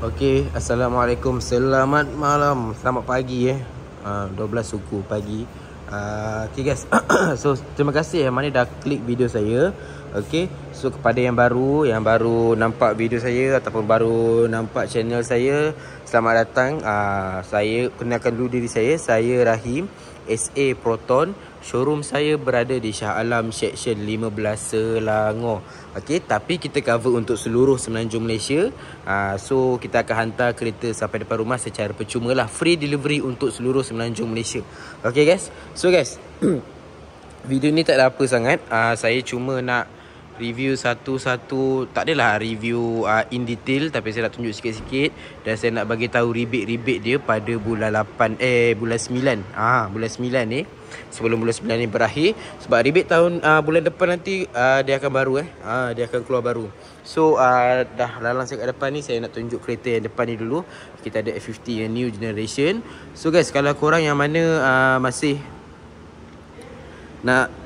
Okey, Assalamualaikum. Selamat malam. Selamat pagi 12 suku pagi. Okey guys. So terima kasih yang mana dah klik video saya. Okey. So kepada yang baru nampak video saya ataupun baru nampak channel saya, selamat datang. Saya kenalkan dulu diri saya. Saya Rahim, SA Proton. Showroom saya berada di Shah Alam Section 15 Selangor. Okey, tapi kita cover untuk seluruh Semenanjung Malaysia. So kita akan hantar kereta sampai depan rumah secara percuma lah. Free delivery untuk seluruh Semenanjung Malaysia. Okey guys. So guys, video ni tak ada apa sangat. Saya cuma nak review satu-satu. Tak adalah review in detail, tapi saya nak tunjuk sikit-sikit dan saya nak bagi tahu rebate dia pada bulan 9. Bulan 9 ni, sebelum bulan 9 ni berakhir. Sebab rebate tahun bulan depan nanti dia akan baru dia akan keluar baru. So dah lalang saya kat depan ni, saya nak tunjuk kereta yang depan ni dulu. Kita ada F50 yang new generation. So guys, kalau korang yang mana masih nak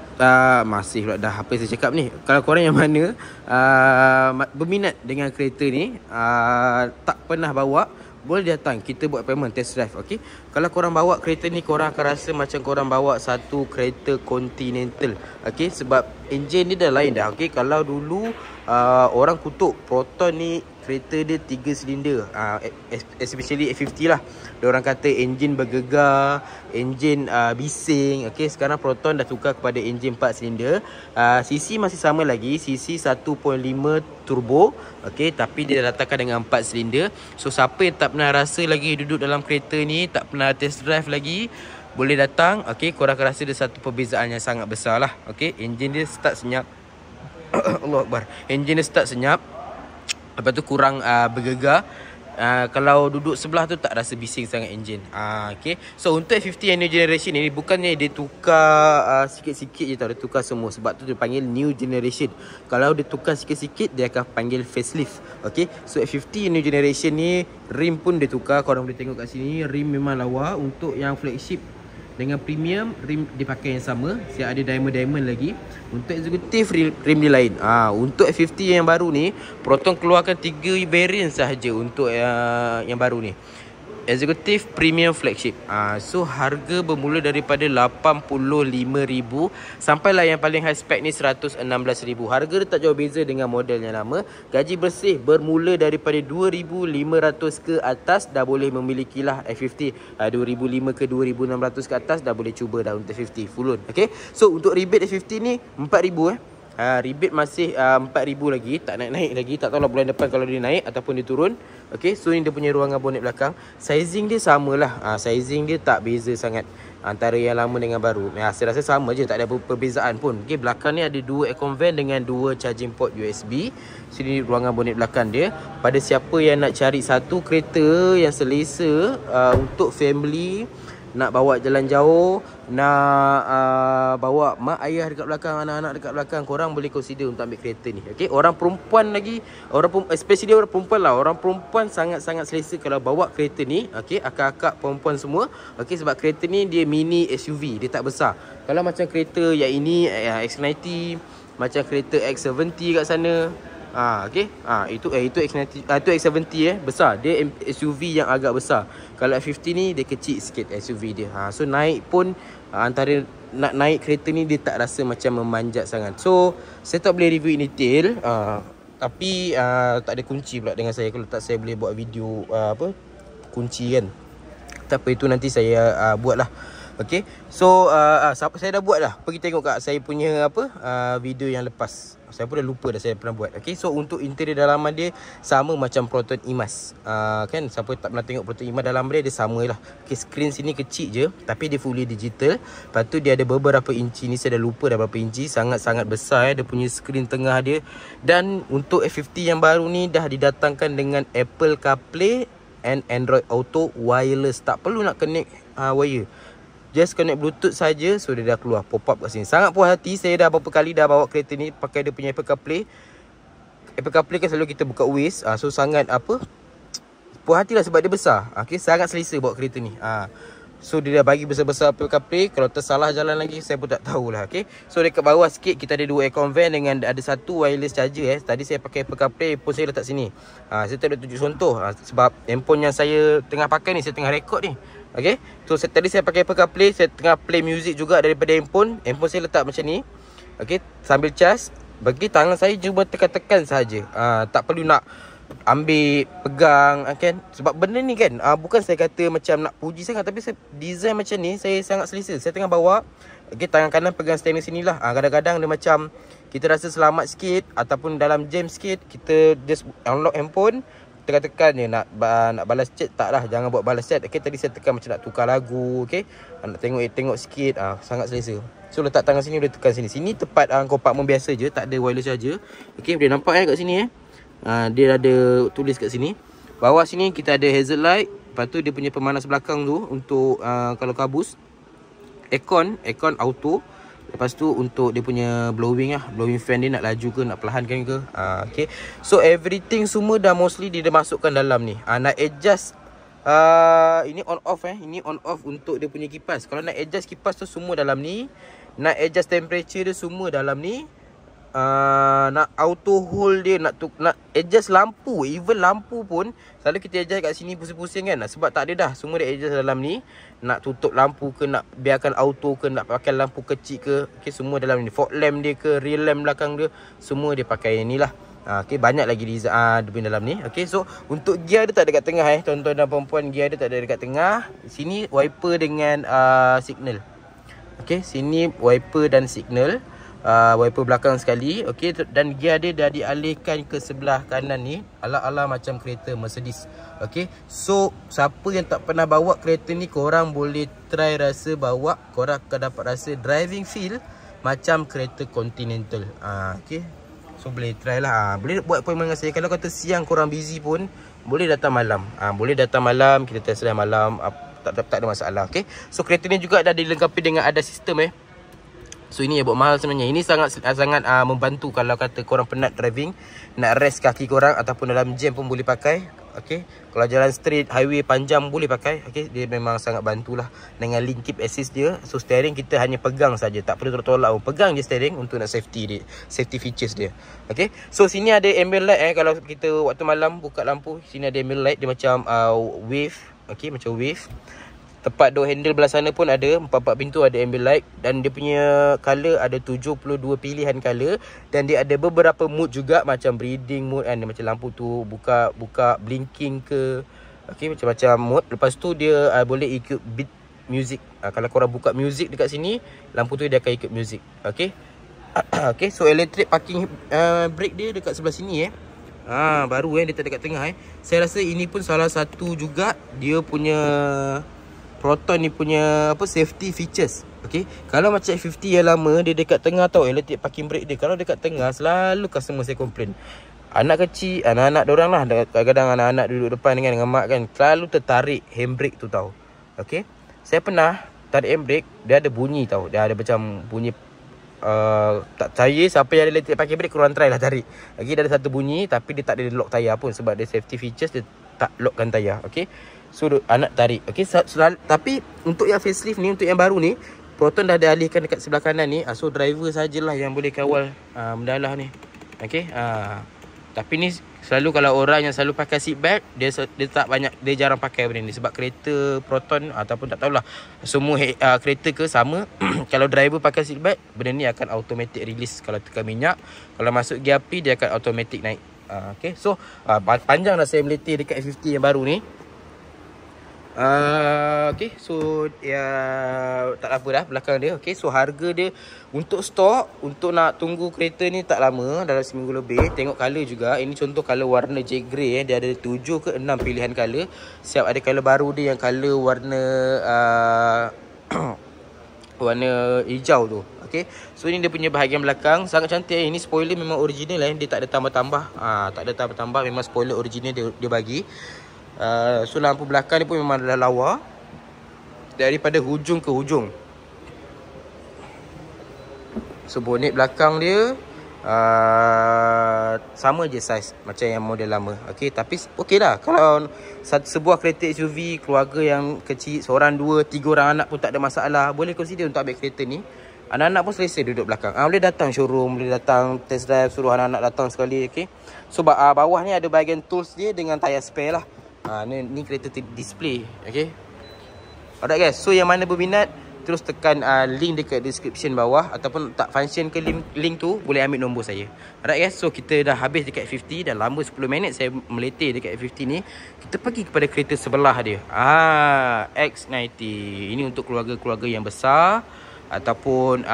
masih pula dah apa saya cakap ni. Kalau korang yang mana berminat dengan kereta ni, tak pernah bawa, boleh datang, kita buat appointment test drive. Okey. Kalau korang bawa kereta ni, korang akan rasa macam korang bawa satu kereta Continental. Okey, sebab enjin dia dah lain dah. Okey, kalau dulu orang kutuk Proton ni kereta dia 3 silinder, especially F50 lah. Dia orang kata enjin bergegar, enjin bising. Okey, sekarang Proton dah tukar kepada enjin 4 silinder. CC masih sama lagi, CC 1.5 turbo. Okey, tapi dia datangkan dengan 4 silinder. So siapa yang tak pernah rasa lagi duduk dalam kereta ni, tak pernah test drive lagi, boleh datang. Okey, korang akan rasa dia satu perbezaan yang sangat besar lah. Okey, enjin dia start senyap. Allah Akbar. Enjin dia start senyap. Lepas tu kurang bergegar. Kalau duduk sebelah tu tak rasa bising sangat enjin. Okay. So untuk F50 yang new generation ni, bukannya dia tukar sikit-sikit je tau. Dia tukar semua. Sebab tu dia panggil new generation. Kalau dia tukar sikit-sikit, dia akan panggil facelift. Okay. So F50 new generation ni, rim pun dia tukar. Korang boleh tengok kat sini, rim memang lawa. Untuk yang flagship dengan premium, rim dipakai yang sama. Siap ada diamond lagi. Untuk executive, rim dia lain. Untuk F50 yang baru ni, Proton keluarkan 3 variant sahaja untuk yang baru ni. Executive, Premium, Flagship. So harga bermula daripada 85,000 sampailah yang paling high spec ni 116,000. Harga dia tak jauh beza dengan model yang lama. Gaji bersih bermula daripada 2,500 ke atas dah boleh memiliki lah F50. 2,500 ke 2,600 ke atas dah boleh cuba dah untuk F50 full loan. Okay. So untuk rebate F50 ni 4,000 rebate masih 4,000 lagi. Tak naik-naik lagi. Tak tahulah bulan depan kalau dia naik ataupun dia turun. Okay, so ini dia punya ruangan bonet belakang. Sizing dia samalah. Sizing dia tak beza sangat antara yang lama dengan baru. Saya rasa sama je, tak ada perbezaan pun. Okay, belakang ni ada 2 aircon vent dengan 2 charging port USB. Sini ruangan bonet belakang dia. Pada siapa yang nak cari satu kereta yang selesa untuk family, nak bawa jalan jauh, nak bawa mak ayah dekat belakang, anak-anak dekat belakang, korang boleh consider untuk ambil kereta ni. Okay? Orang perempuan lagi, especially orang perempuan lah. Orang perempuan sangat-sangat selesa kalau bawa kereta ni. Okay? Akak-akak perempuan semua. Okay? Sebab kereta ni dia mini SUV, dia tak besar. Kalau macam kereta yang ini, X90, macam kereta X70 kat sana, okay. Itu X90, itu X70 besar. Dia SUV yang agak besar. Kalau F50 ni dia kecil sikit SUV dia. So naik pun antara nak naik kereta ni dia tak rasa macam memanjat sangat. So saya tak boleh review in detail. Tapi tak ada kunci pula dengan saya. Kalau tak, saya boleh buat video kunci kan. Tak apa, itu nanti saya buat lah. Okay. So saya dah buat dah. Pergi tengok kat saya punya video yang lepas. Saya pun dah lupa dah saya pernah buat. Okay. So untuk interior dalaman dia sama macam Proton Imas. Kan, siapa tak pernah tengok Proton Imas, dalam dia sama lah. Okay, screen sini kecil je, tapi dia fully digital. Lepas tu dia ada beberapa inci ni, saya dah lupa dah berapa inci. Sangat-sangat besar dia punya screen tengah dia. Dan untuk F50 yang baru ni dah didatangkan dengan Apple CarPlay and Android Auto wireless. Tak perlu nak connect wire, just connect Bluetooth saja. So dia dah keluar pop up kat sini. Sangat puas hati. Saya dah beberapa kali dah bawa kereta ni pakai dia punya Apple CarPlay. Apple CarPlay kan selalu kita buka Waze. So sangat puas hati lah sebab dia besar. Okay, sangat selesa bawa kereta ni. So dia dah bagi besar-besar Apple CarPlay. Kalau tersalah jalan lagi saya pun tak tahulah. Okay, so dekat bawah sikit kita ada 2 aircon vent dengan ada 1 wireless charger. Tadi saya pakai Apple CarPlay, handphone saya letak sini. Saya tak boleh tunjuk contoh sebab handphone yang saya tengah pakai ni, saya tengah rekod ni. Okay, so tadi saya pakai Apple CarPlay, saya tengah play music juga daripada handphone. Handphone saya letak macam ni. Okay, sambil charge. Bagi tangan saya cuma tekan-tekan saja. Tak perlu nak ambil, pegang kan. Sebab benda ni kan, bukan saya kata macam nak puji sangat, tapi saya design macam ni saya sangat selesa. Saya tengah bawa, okay, tangan kanan pegang steering sini lah. Kadang-kadang dia macam kita rasa selamat sikit ataupun dalam jam sikit, kita just unlock handphone, tekan-tekan je nak balas chat. Tak lah, jangan buat balas chat. Okay, tadi saya tekan macam nak tukar lagu, okay, nak tengok sikit. Sangat selesa. So letak tangan sini, boleh tekan sini. Sini tepat kompartmen biasa je, tak ada wireless charger. Okay, boleh nampak kat sini dia ada tulis kat sini. Bawah sini kita ada hazard light. Lepas tu dia punya pemanas belakang tu untuk kalau kabus. Aircon auto. Lepas tu untuk dia punya blowing blowing fan dia nak laju ke, nak perlahankan ke. Okay, so everything semua dah mostly dia dah masukkan dalam ni. Nak adjust ini on off ini on off untuk dia punya kipas. Kalau nak adjust kipas tu semua dalam ni. Nak adjust temperature dia semua dalam ni. Nak auto hold dia, nak adjust lampu, even lampu pun selalu kita adjust kat sini pusing-pusing kan. Sebab tak ada dah, semua dia adjust dalam ni. Nak tutup lampu ke, nak biarkan auto ke, nak pakai lampu kecil ke, okay, semua dalam ni. Fog lamp dia ke, rear lamp belakang dia, semua dia pakai ni lah. Okay, banyak lagi design dia dalam ni. Okay, so untuk gear dia tak ada kat tengah tuan-tuan dan perempuan, gear dia tak ada dekat tengah. Sini wiper dengan signal. Okay, sini wiper dan signal. Wiper belakang sekali. Okay, dan gear dia dah dialihkan ke sebelah kanan ni, ala-ala macam kereta Mercedes. Okay, so siapa yang tak pernah bawa kereta ni, korang boleh try rasa bawa. Korang akan dapat rasa driving feel macam kereta Continental. Okay, so boleh try lah. Boleh buat appointment dengan saya. Kalau kata siang korang busy pun, boleh datang malam. Boleh datang malam, kita test drive malam. Tak ada masalah. Okay, so kereta ni juga dah dilengkapi dengan ada sistem So ini buat mahal sebenarnya. Ini sangat membantu kalau kata korang penat driving, nak rest kaki korang ataupun dalam jam pun boleh pakai. Okay, kalau jalan straight, highway panjang boleh pakai. Okay, dia memang sangat bantulah dengan link keep assist dia. So steering kita hanya pegang saja, tak perlu tolak. Pegang je steering untuk nak safety dia, safety features dia. Okay, so sini ada ambient light kalau kita waktu malam buka lampu, sini ada ambient light dia macam wave. Okay, macam wave. Tepat door handle belah sana pun ada 4 pintu, ada ambient light. Dan dia punya color ada 72 pilihan color. Dan dia ada beberapa mood juga, macam breathing mode kan, macam lampu tu buka blinking ke. Okay, macam-macam mode. Lepas tu dia boleh ikut beat music. Kalau korang buka music dekat sini, lampu tu dia akan ikut music. Okay. Okay, so electric parking brake dia dekat sebelah sini baru dia tak dekat tengah Saya rasa ini pun salah satu juga dia punya Proton ni punya safety features. Okay, kalau macam F50 yang lama, dia dekat tengah tau electric parking brake dia. Kalau dekat tengah, selalu customer saya komplain. Anak kecil, anak-anak diorang lah, kadang-kadang anak-anak duduk depan dengan mak kan, selalu tertarik handbrake tu tau. Okay, saya pernah tarik handbrake, dia ada bunyi tau. Dia ada macam bunyi tak percaya siapa yang ada electric parking brake, korang try lah tarik. Okay, dia ada satu bunyi, tapi dia tak ada lock tayar pun. Sebab dia safety features, dia tak lockkan tayar. Okay, so anak tarik. Okay, tapi untuk yang facelift ni, untuk yang baru ni, Proton dah dialihkan dekat sebelah kanan ni. So driver sajalah yang boleh kawal mendalah ni. Okay, tapi ni selalu kalau orang yang selalu pakai seat belt, dia tak banyak, dia jarang pakai benda ni. Sebab kereta Proton ataupun tak tahulah semua kereta ke sama kalau driver pakai seat belt, benda ni akan automatic release. Kalau tekan minyak, kalau masuk gear api, dia akan automatic naik. Okay, so panjang dah saya meliti dekat F50 yang baru ni. Okay, so tak apa dah belakang dia. Okay, so harga dia untuk stok, untuk nak tunggu kereta ni tak lama, dalam seminggu lebih. Tengok color juga. Ini contoh color warna jet grey dia ada 7 ke 6 pilihan color. Siap ada color baru dia yang color warna warna hijau tu. Okay, so ini dia punya bahagian belakang, sangat cantik. Ini spoiler memang original dia tak ada tambah-tambah. Tak ada tambah-tambah, memang spoiler original dia bagi. So lampu belakang ni pun memang dah lawa daripada hujung ke hujung. So bonnet belakang dia sama je saiz macam yang model lama. Okey, tapi okey dah. Kalau sebuah kereta SUV keluarga yang kecil, seorang, dua, tiga orang anak pun tak ada masalah, boleh consider untuk ambil kereta ni. Anak-anak pun selesa duduk belakang. Boleh datang showroom, boleh datang test drive, suruh anak-anak datang sekali. Okey. So bawah ni ada bahagian tools dia dengan tayar spare lah. Ni kereta display. Okey. Alright guys, so yang mana berminat terus tekan link dekat description bawah, ataupun tak function ke link tu, boleh ambil nombor saya. Alright guys, so kita dah habis dekat 50, dah lama 10 minit saya meletih dekat 50 ni. Kita pergi kepada kereta sebelah dia. X90. Ini untuk keluarga-keluarga yang besar ataupun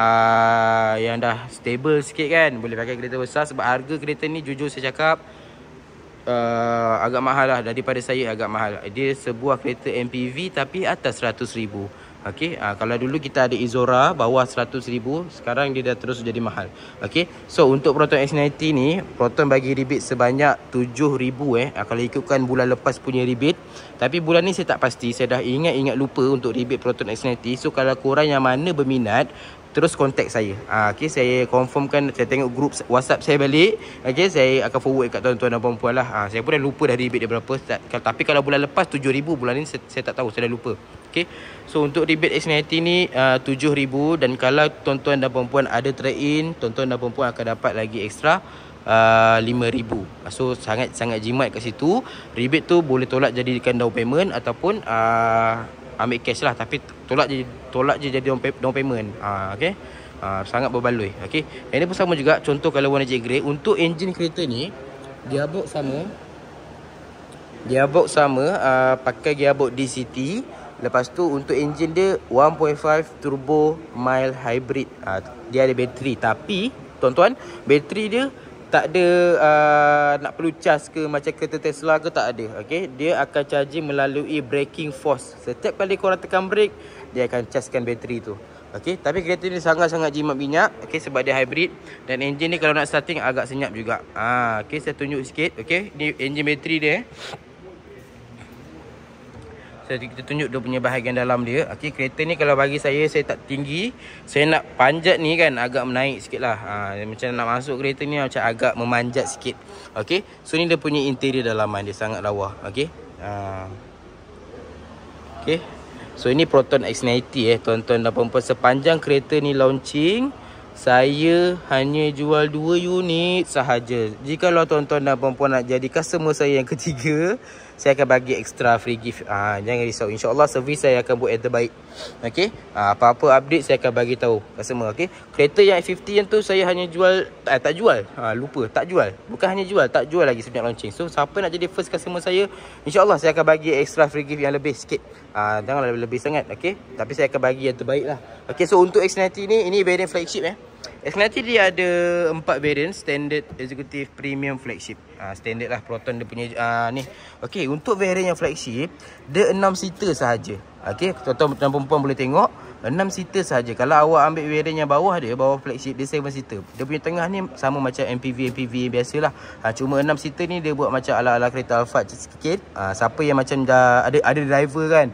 yang dah stable sikit kan, boleh pakai kereta besar. Sebab harga kereta ni jujur saya cakap agak mahal lah, daripada saya agak mahal. Dia sebuah kereta MPV tapi atas 100,000. Okey, kalau dulu kita ada Izora bawah 100,000, sekarang dia dah terus jadi mahal. Okey, so untuk Proton X90 ni, Proton bagi rebate sebanyak 7,000 kalau ikutkan bulan lepas punya rebate. Tapi bulan ni saya tak pasti, saya dah ingat lupa untuk rebate Proton X90. So kalau korang yang mana berminat, terus kontak saya. Okey, saya confirmkan, saya tengok grup WhatsApp saya balik. Okey, saya akan forward kat tuan-tuan dan puan-puan lah. Saya pun dah lupa dah rebate dia berapa. Tapi kalau bulan lepas 7,000, bulan ni saya tak tahu, saya dah lupa. Okey, so untuk rebate X90 ni 7,000, dan kalau tuan-tuan dan puan-puan ada trade-in, tuan-tuan dan puan-puan akan dapat lagi ekstra 5,000. So sangat jimat kat situ. Rebate tu boleh tolak jadikan down payment ataupun ambil cash lah, tapi tolak je jadi down payment. Okey, sangat berbaloi. Okey, ini pun sama juga. Contoh kalau warna jet grey, untuk enjin kereta ni gearbox sama, pakai gearbox DCT. Lepas tu untuk enjin dia 1.5 turbo mild hybrid. Dia ada bateri, tapi tuan-tuan, bateri dia tak ada nak perlu charge ke macam kereta Tesla ke, tak ada. Okey, dia akan charging melalui braking force. Setiap kali korang tekan brake, dia akan chargekan bateri tu. Okey, tapi kereta ni sangat-sangat jimat minyak. Okey, sebab dia hybrid, dan enjin ni kalau nak starting agak senyap juga. Okey, saya tunjuk sikit. Okey, ni enjin bateri dia. Kita tunjuk dia punya bahagian dalam dia. Okey, kereta ni kalau bagi saya tak tinggi. Saya nak panjat ni kan agak menaik sikit lah. Macam nak masuk kereta ni macam agak memanjat sikit. Okey, so ni dia punya interior dalaman dia sangat lawa. Okey, okey, so ini Proton X90 tuan-tuan dan puan-puan. Sepanjang kereta ni launching, saya hanya jual 2 unit sahaja. Jika tuan-tuan dan puan-puan nak jadi customer saya yang ketiga, saya akan bagi extra free gift. Jangan risau, InsyaAllah servis saya akan buat yang terbaik. Okey, apa-apa update saya akan bagi tahu customer. Okey, kereta yang X50 yang tu saya hanya jual, tak jual. Lupa, tak jual. Bukan hanya jual, tak jual lagi sejak launching. So siapa nak jadi first customer saya, InsyaAllah saya akan bagi extra free gift yang lebih sikit. Janganlah lebih sangat. Okey, tapi saya akan bagi yang terbaik lah. Okey, so untuk X90 ni, ini variant flagship X90 dia ada 4 variant, standard, executive, premium, flagship. Standard lah Proton dia punya ni. Okey, untuk variant yang flagship, dia 6 seater sahaja. Okey, tuan-tuan dan perempuan boleh tengok 6 seater sahaja. Kalau awak ambil variant yang bawah dia, bawah flagship, dia 7 seater. Dia punya tengah ni sama macam MPV biasalah. Cuma 6 seater ni dia buat macam ala-ala kereta Alphard sikit. Siapa yang macam dah ada driver kan,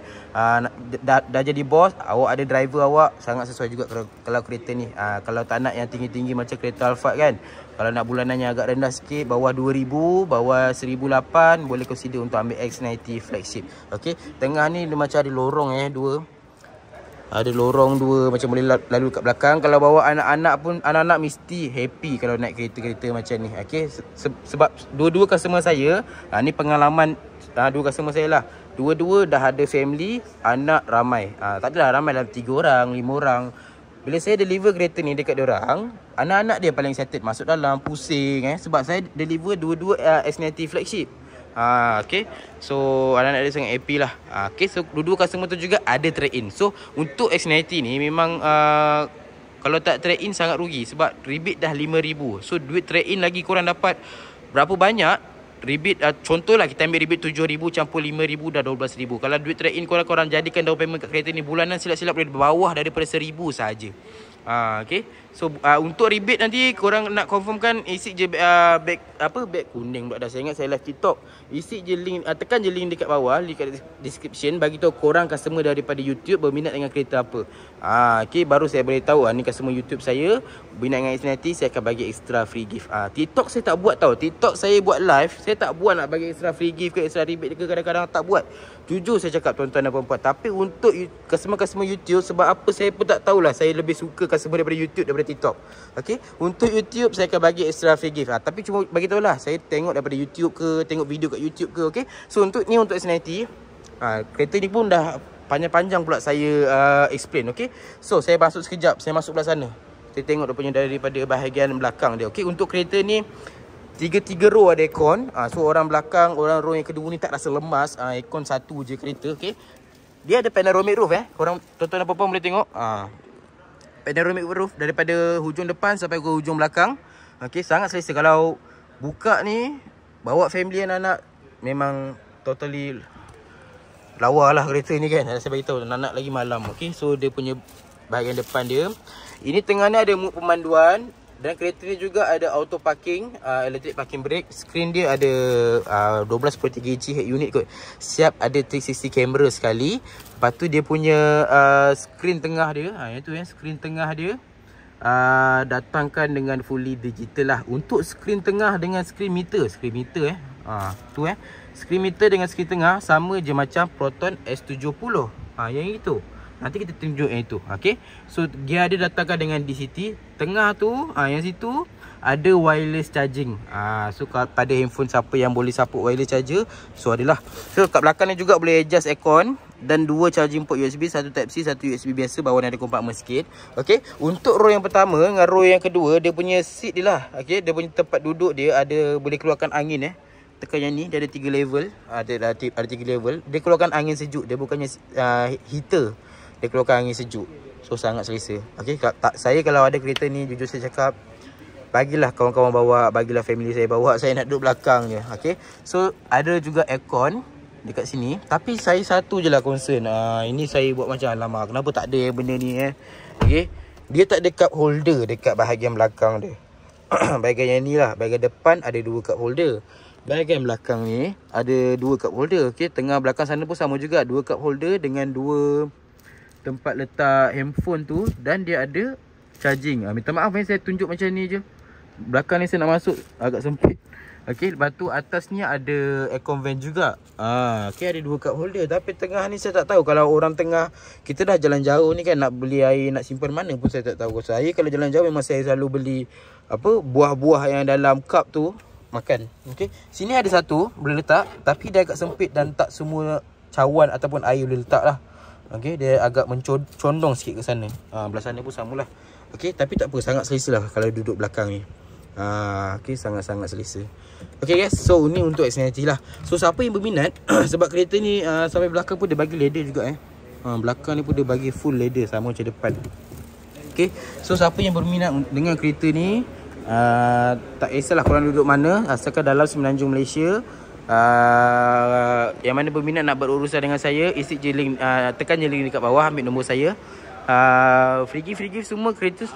dah jadi bos, awak ada driver awak, sangat sesuai juga kalau kereta ni. Kalau tak nak yang tinggi-tinggi macam kereta Alphard kan, kalau nak bulanannya agak rendah sikit, bawah 2,000, bawah 1,800, boleh consider untuk ambil X90 flagship. Okey, tengah ni dia macam ada lorong dua. Ada lorong dua, macam boleh lalu kat belakang. Kalau bawa anak-anak pun, anak-anak mesti happy kalau naik kereta-kereta macam ni. Okey, sebab dua-dua customer saya, ni pengalaman dua customer saya lah. Dua-dua dah ada family, anak ramai. Tak adalah ramai, dalam 3 orang, 5 orang. Bila saya deliver kereta ni dekat diorang, anak-anak dia paling excited masuk dalam, pusing sebab saya deliver dua-dua X90 flagship. Okay, so anak-anak dia sangat happy lah. Okay, so dua-dua customer tu juga ada trade-in. So untuk X90 ni memang kalau tak trade-in sangat rugi, sebab rebate dah 5,000. So duit trade-in lagi korang dapat berapa banyak rebate. Contohlah kita ambil rebate 7,000 campur 5,000 dah 12,000. Kalau duit trade-in korang jadikan down payment kat kereta ni bulanan silap-silap boleh bawah daripada 1,000 sahaja. Okay. So untuk rebate nanti korang nak confirmkan, isi je bag kuning pula dah. Saya ingat saya live TikTok. Isi je link, tekan je link dekat bawah, link kat description, bagi tahu korang customer daripada YouTube berminat dengan kereta apa. Okay, baru saya boleh tahu ni customer YouTube saya berminat dengan X90, saya akan bagi extra free gift. TikTok saya tak buat tau. TikTok saya buat live, saya tak buat nak bagi extra free gift ke extra rebate ke, kadang-kadang tak buat. Jujur saya cakap tuan-tuan dan puan-puan. Tapi untuk customer-customer YouTube, sebab apa saya pun tak tahulah, saya lebih suka customer daripada YouTube daripada TikTok. Okay, untuk YouTube saya akan bagi extra free gift. Tapi cuma bagi tahulah, saya tengok daripada YouTube ke, tengok video kat YouTube ke. Okay, so untuk S90, kereta ni pun dah panjang-panjang pula saya explain. Okay, so saya masuk sekejap, saya masuk belah sana. Saya tengok dia punya daripada bahagian belakang dia. Okay, untuk kereta ni tiga row ada aircon. So orang belakang, orang row yang kedua ni tak rasa lemas. Aircon satu je kereta. Okay, dia ada panoramic roof korang tuan-tuan dan puan-puan boleh tengok. Panoramic roof daripada hujung depan sampai ke hujung belakang. Okay, sangat selesa. Kalau buka ni, bawa family anak-anak, memang totally lawa lah kereta ni kan. Saya beritahu anak-anak lagi malam. Okay, so dia punya bahagian depan dia, ini tengah ni ada mode pemanduan. Dan kereta ni juga ada auto parking, electric parking brake. Screen dia ada 12.3 inci head unit kot. Siap ada 360 kamera sekali. Lepas tu dia punya screen tengah dia, itu screen tengah dia datangkan dengan fully digital lah. Untuk screen tengah dengan screen meter screen meter dengan screen tengah sama je macam Proton S70. Yang itu nanti kita tunjuk yang itu. Okay, so gear dia datangkan dengan DCT. Tengah tu, yang situ ada wireless charging. So pada handphone siapa yang boleh support wireless charger, so adalah. So kat belakang ni juga boleh adjust aircon. Dan 2 charging port USB, satu Type C, satu USB biasa. Bawah ni ada kompartmen sikit. Okay, untuk row yang pertama dengan row yang kedua, dia punya seat dia lah. Okay, dia punya tempat duduk dia ada, boleh keluarkan angin Tekan yang ni, dia ada 3 level. Ada 3 level. Dia keluarkan angin sejuk. Dia bukannya heater. Dia keluarkan angin sejuk. So sangat selesa. Okay, saya kalau ada kereta ni, jujur saya cakap, bagilah kawan-kawan bawa, bagilah family saya bawa, saya nak duduk belakang je. Okay, so ada juga aircon dekat sini. Tapi saya satu je lah concern. Ini saya buat macam alamak, kenapa tak ada benda ni Okay, dia tak ada cup holder dekat bahagian belakang dia. Bahagian yang ni lah, bahagian depan ada 2 cup holder. Bahagian belakang ni ada 2 cup holder. Okay, tengah belakang sana pun sama juga, 2 cup holder dengan 2 tempat letak handphone tu. Dan dia ada charging. Minta maaf saya tunjuk macam ni je. Belakang ni saya nak masuk agak sempit. Okay, lepas tu atas ni ada aircon vent juga. Okay, ada 2 cup holder. Tapi tengah ni saya tak tahu. Kalau orang tengah, kita dah jalan jauh ni kan, nak beli air, nak simpan mana pun saya tak tahu. Saya kalau jalan jauh memang saya selalu beli buah-buah yang dalam cup tu makan. Okay, sini ada satu boleh letak, tapi dia agak sempit dan tak semua cawan ataupun air boleh letak lah. Okay, dia agak condong sikit ke sana. Belah sana pun samalah. Okay, tapi tak apa, sangat selesa lah kalau duduk belakang ni. Okay, sangat-sangat selesa. Okay guys, so ni untuk X90 lah. So siapa yang berminat sebab kereta ni sampai belakang pun dia bagi leather juga belakang ni pun dia bagi full leather sama macam depan. Okay, so siapa yang berminat dengan kereta ni, tak kisahlah korang duduk mana, asalkan dalam Semenanjung Malaysia, yang mana berminat nak berurusan dengan saya, isi je link, tekan je link dekat bawah, ambil nombor saya. Free gift semua kereta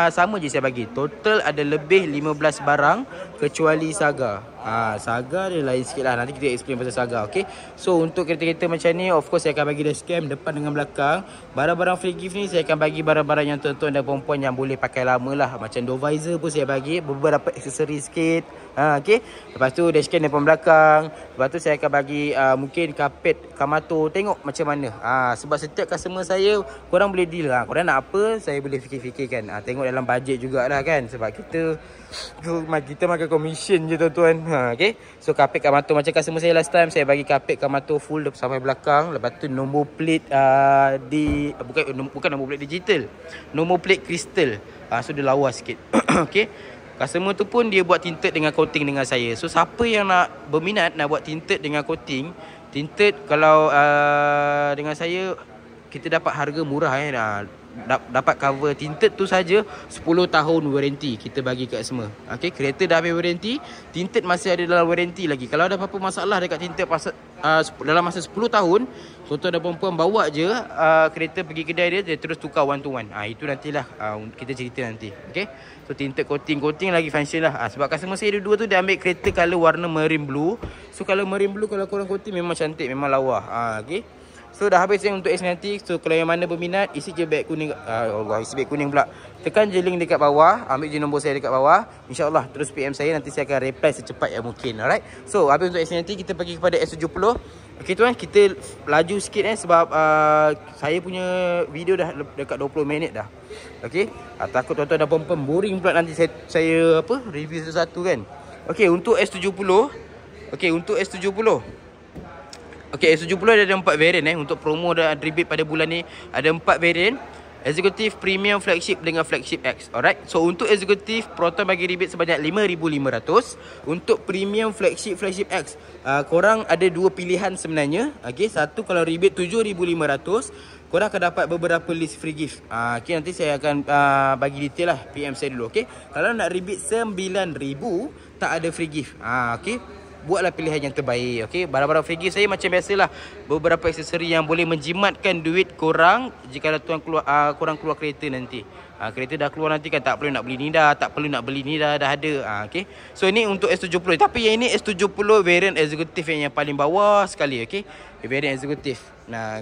sama je saya bagi. Total ada lebih 15 barang kecuali Saga. Saga dia lain sikit lah. Nanti kita explain pasal Saga. Okay, so untuk kereta-kereta macam ni, of course saya akan bagi dashcam depan dengan belakang. Barang-barang free gift ni saya akan bagi barang-barang yang tuan-tuan dan perempuan yang boleh pakai lama lah. Macam door visor pun saya bagi, beberapa aksesori sikit. Okay, lepas tu dashcam depan belakang. Lepas tu saya akan bagi mungkin kapet Kamato. Tengok macam mana. Sebab setiap customer saya, korang boleh deal lah. Korang nak apa, saya boleh fikir-fikirkan. Tengok dalam bajet jugalah kan. Sebab kita makan commission je tuan-tuan. Okay, so kapet Kamato macam customer saya last time, saya bagi kapet Kamato full sampai belakang. Lepas tu nombor plate bukan nombor plate digital, nombor plate kristal. So dia lawa sikit. Okay, customer tu pun dia buat tinted dengan coating dengan saya. So siapa yang nak berminat nak buat tinted dengan coating, tinted kalau dengan saya, kita dapat harga murah dapat cover tinted tu saja 10 tahun warranty kita bagi kat semua. Okey, kereta dah habis warranty, tinted masih ada dalam warranty lagi. Kalau ada apa-apa masalah dekat tinted dalam masa 10 tahun, tuan-tuan dan puan-puan bawa je kereta pergi kedai dia terus tukar one to one. Itu nantilah kita cerita nanti. Okey. So tinted coating lagi function lah. Sebab customer saya dua tu dia ambil kereta color warna marine blue. So kalau marine blue kalau korang coating memang cantik, memang lawa. Okey. So dah habis yang untuk S90. So kalau yang mana berminat, isi je beg kuning. Allah, isi beg kuning pula. Tekan je link dekat bawah, ambil je nombor saya dekat bawah. InsyaAllah terus PM saya, nanti saya akan reply secepat yang mungkin. Alright. So habis untuk S90, kita pergi kepada S70. Okey tuan, kita laju sikit sebab saya punya video dah dekat 20 minit dah. Okey. Takut tuan-tuan dan puan-puan boring pula nanti saya review satu-satu kan. Okey, untuk S70. Okey, untuk S70. Okey, S70 ada 4 variant untuk promo dan rebate pada bulan ni. Ada 4 variant. Executive, Premium, Flagship dengan Flagship X. Alright. So untuk Executive, Proton bagi rebate sebanyak 5,500. Untuk Premium, Flagship X, korang ada dua pilihan sebenarnya. Okey, satu kalau rebate 7,500, korang akan dapat beberapa list free gift. Okey, nanti saya akan bagi detail lah, PM saya dulu. Okey, kalau nak rebate 9,000, tak ada free gift. Okey, buatlah pilihan yang terbaik. Okey, barang-barang free gift saya macam biasalah, beberapa aksesori yang boleh menjimatkan duit korang jika tuan korang keluar kereta nanti. Kereta dah keluar nanti kan, tak perlu nak beli ni dah, tak perlu nak beli ni dah ada. Okey. So ini untuk S70, tapi yang ini S70 variant executive yang paling bawah sekali. Okey, variant executive.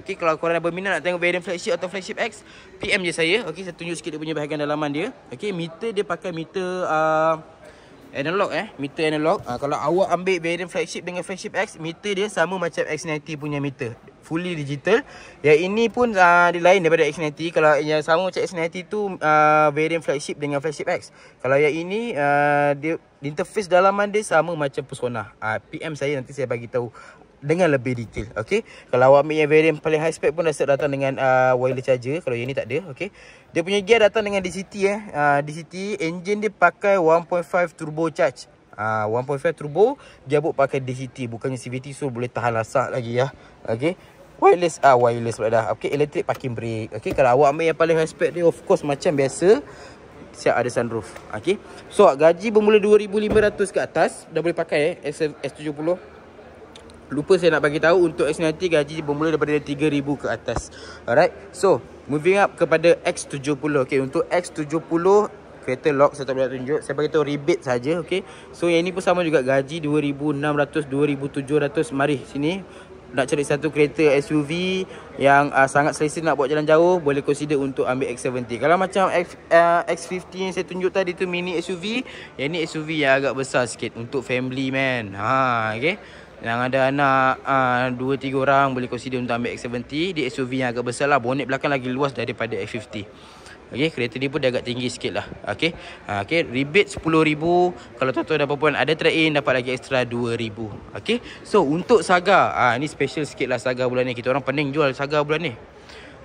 Okey, kalau korang berminat nak tengok variant flagship atau flagship X, PM je saya. Okey, saya tunjuk sikit dia punya bahagian dalaman dia. Okey, meter dia pakai meter analog meter analog. Kalau awak ambil variant flagship dengan flagship X, meter dia sama macam X90 punya meter, fully digital. Yang ini pun dia lain daripada X90. Kalau yang sama macam X90 tu variant flagship dengan flagship X. Kalau yang ini dia interface dalaman dia sama macam Persona. PM saya, nanti saya bagi tahu dengan lebih detail. Okey, kalau awak ambil yang variant paling high spec pun dah datang dengan wireless charger. Kalau yang ni tak ada. Okey, dia punya gear datang dengan DCT DCT. Engine dia pakai 1.5 turbo charge. 1.5 turbo, gearbox pakai DCT, bukannya CVT, so boleh tahan lasak lagi ya. Okey, wireless pula dah. Okey, electric parking brake. Okey, kalau awak ambil yang paling high spec dia, of course macam biasa, siap ada sunroof. Okey, so gaji bermula 2,500 ke atas dah boleh pakai S70. Lupa saya nak bagi tahu, untuk X90 gaji bermula daripada 3,000 ke atas. Alright. So, moving up kepada X70. Okey, untuk X70 kereta lock saya tak boleh tunjuk. Saya bagi tahu rebate saja. Okey. So, yang ini pun sama juga, gaji 2,600, 2,700. Mari sini. Nak cari satu kereta SUV yang sangat selesa nak buat jalan jauh, boleh consider untuk ambil X70. Kalau macam X50 yang saya tunjuk tadi tu mini SUV, yang ni SUV yang agak besar sikit untuk family man. Okey. Yang ada anak 2-3 orang boleh consider untuk ambil X70. Dia SUV yang agak besar lah, bonet belakang lagi luas daripada X50. Okey, kereta ni pun dia agak tinggi sikit lah. Okey, rebate 10,000. Kalau tuan-tuan dan puan ada trade-in, dapat lagi extra 2,000. Okey, so untuk Saga, ni special sikit lah Saga bulan ni. Kita orang pening jual Saga bulan ni.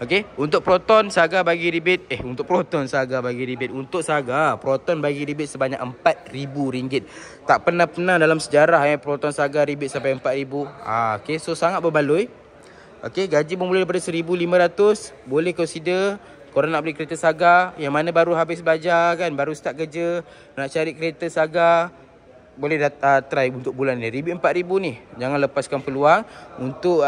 Okey, untuk Proton Saga bagi rebate untuk Proton Saga bagi rebate. Untuk Saga, Proton bagi rebate sebanyak RM4,000. Tak pernah dalam sejarah Proton Saga rebate sampai RM4,000. Okey, so sangat berbaloi. Okey, gaji bermula daripada 1,500. Boleh consider. Korang nak beli kereta Saga yang mana baru habis belajar kan, baru start kerja, nak cari kereta Saga, boleh try untuk bulan ni. Rebate RM4,000 ni, jangan lepaskan peluang. Untuk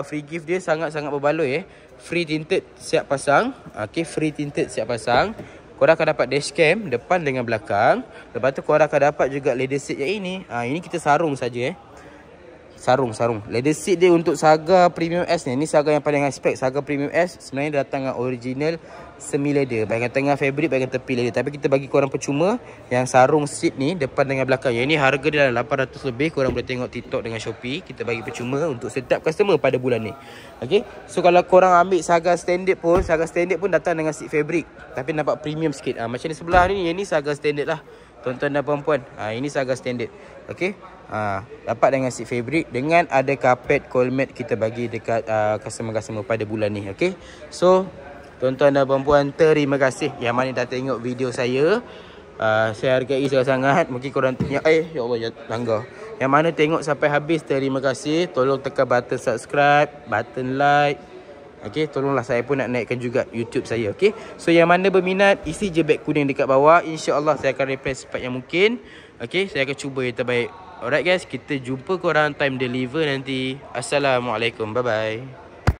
free gift dia sangat-sangat berbaloi. Free tinted siap pasang. Okey, free tinted siap pasang. Korang akan dapat dashcam depan dengan belakang. Lepas tu korang akan dapat juga leather seat yang ini. Ini kita sarung saja Sarung. Leather seat dia untuk Saga Premium S ni. Ni Saga yang paling high spec. Saga Premium S sebenarnya datang dengan original semi leather. Bahagian tengah fabric, bahagian tepi leather. Tapi kita bagi korang percuma yang sarung seat ni depan dengan belakang. Yang ni harga dia dah 800 lebih. Korang boleh tengok TikTok dengan Shopee. Kita bagi percuma untuk setiap customer pada bulan ni. Okey. So kalau korang ambil Saga standard pun datang dengan seat fabric. Tapi nampak premium sikit. Macam ni sebelah ni, yang ni Saga standard lah. Tuan-tuan dan puan-puan, ini Saga standard. Okey. Dapat dengan seat fabric, dengan ada carpet cold mat kita bagi dekat customer-customer pada bulan ni. Okey. So tuan-tuan dan puan-puan, terima kasih yang mana dah tengok video saya. Saya hargai sangat-sangat. Mungkin korang tanya, ya Allah, langgar. Yang mana tengok sampai habis, terima kasih. Tolong tekan button subscribe, button like. Okay, tolonglah saya pun nak naikkan juga YouTube saya. Okay, so yang mana berminat, isi je beg kuning dekat bawah. InsyaAllah saya akan reply secepat yang mungkin. Okay, saya akan cuba yang terbaik. Alright guys, kita jumpa korang time deliver nanti. Assalamualaikum, bye bye.